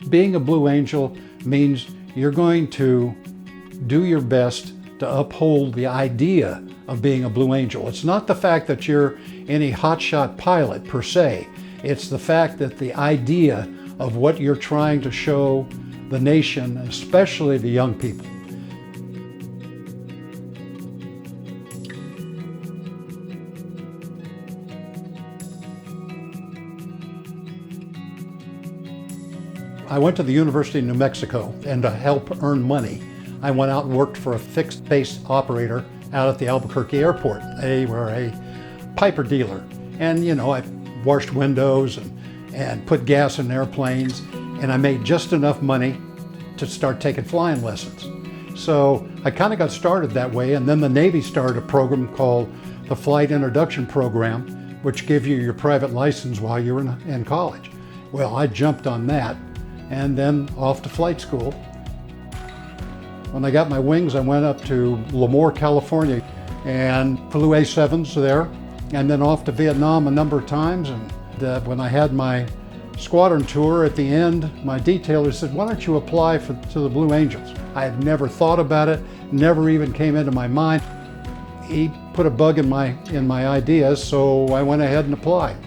Being a Blue Angel means you're going to do your best to uphold the idea of being a Blue Angel. It's not the fact that you're any hotshot pilot per se. It's the fact that the idea of what you're trying to show the nation, especially the young people. I went to the University of New Mexico, and to help earn money, I went out and worked for a fixed base operator out at the Albuquerque airport. They were a Piper dealer. And you know, I washed windows and put gas in airplanes, and I made just enough money to start taking flying lessons. So I kind of got started that way, and then the Navy started a program called the Flight Introduction Program, which gives you your private license while you're in college. Well, I jumped on that, and then off to flight school. When I got my wings, I went up to Lemoore, California, and flew A7s there, and then off to Vietnam a number of times. And when I had my squadron tour at the end, my detailer said, "Why don't you apply to the Blue Angels?" I had never thought about it, never even came into my mind. He put a bug in my ideas, so I went ahead and applied.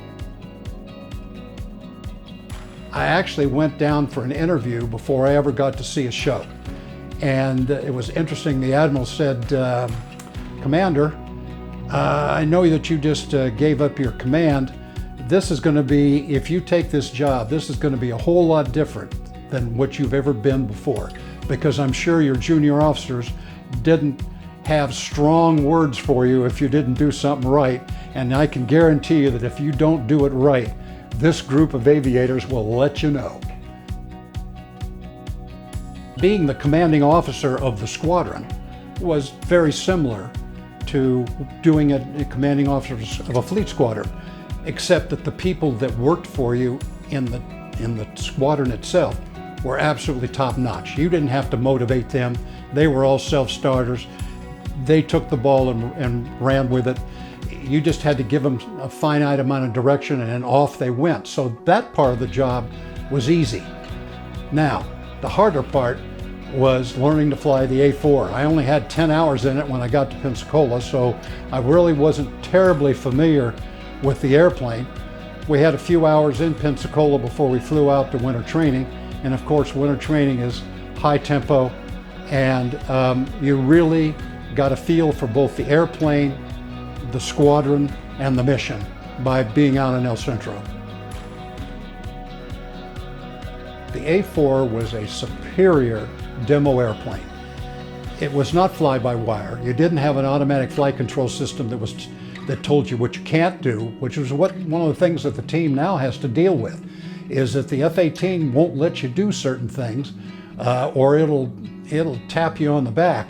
I actually went down for an interview before I ever got to see a show. And it was interesting, the Admiral said, "Commander, I know that you just gave up your command. This is going to be, if you take this job, this is going to be a whole lot different than what you've ever been before, because I'm sure your junior officers didn't have strong words for you if you didn't do something right. And I can guarantee you that if you don't do it right, this group of aviators will let you know." Being the commanding officer of the squadron was very similar to doing a commanding officer of a fleet squadron, except that the people that worked for you in the squadron itself were absolutely top-notch. You didn't have to motivate them. They were all self-starters. They took the ball and ran with it. You just had to give them a finite amount of direction, and off they went. So that part of the job was easy. Now, the harder part was learning to fly the A4. I only had 10 hours in it when I got to Pensacola, so I really wasn't terribly familiar with the airplane. We had a few hours in Pensacola before we flew out to winter training, and of course winter training is high tempo, and you really got a feel for both the airplane, the squadron, and the mission by being out in El Centro. The A4 was a superior demo airplane. It was not fly-by-wire. You didn't have an automatic flight control system that told you what you can't do, which is one of the things that the team now has to deal with, is that the F-18 won't let you do certain things, or it'll tap you on the back.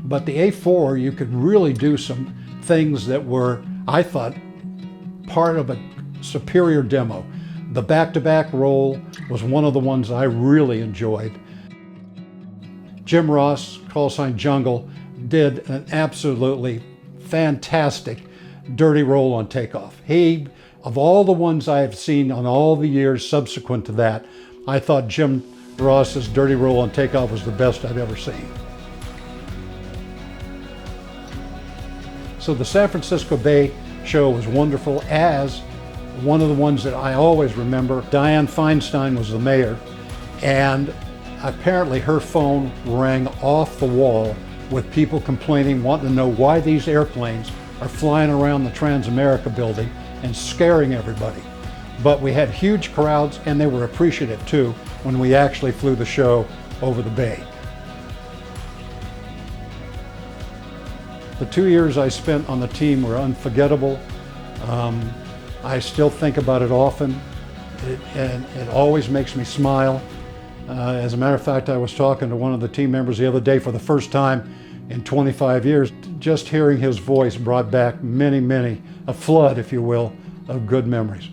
But the A4, you could really do some things that were, I thought, part of a superior demo. The back-to-back roll was one of the ones I really enjoyed. Jim Ross, call sign Jungle, did an absolutely fantastic dirty roll on takeoff. He, of all the ones I have seen on all the years subsequent to that, I thought Jim Ross's dirty roll on takeoff was the best I've ever seen. So the San Francisco Bay show was wonderful, as one of the ones that I always remember. Dianne Feinstein was the mayor, and apparently her phone rang off the wall with people complaining, wanting to know why these airplanes are flying around the Transamerica building and scaring everybody. But we had huge crowds, and they were appreciative too when we actually flew the show over the bay. The 2 years I spent on the team were unforgettable. I still think about it often, and it always makes me smile. As a matter of fact, I was talking to one of the team members the other day for the first time in 25 years. Just hearing his voice brought back many, a flood, if you will, of good memories.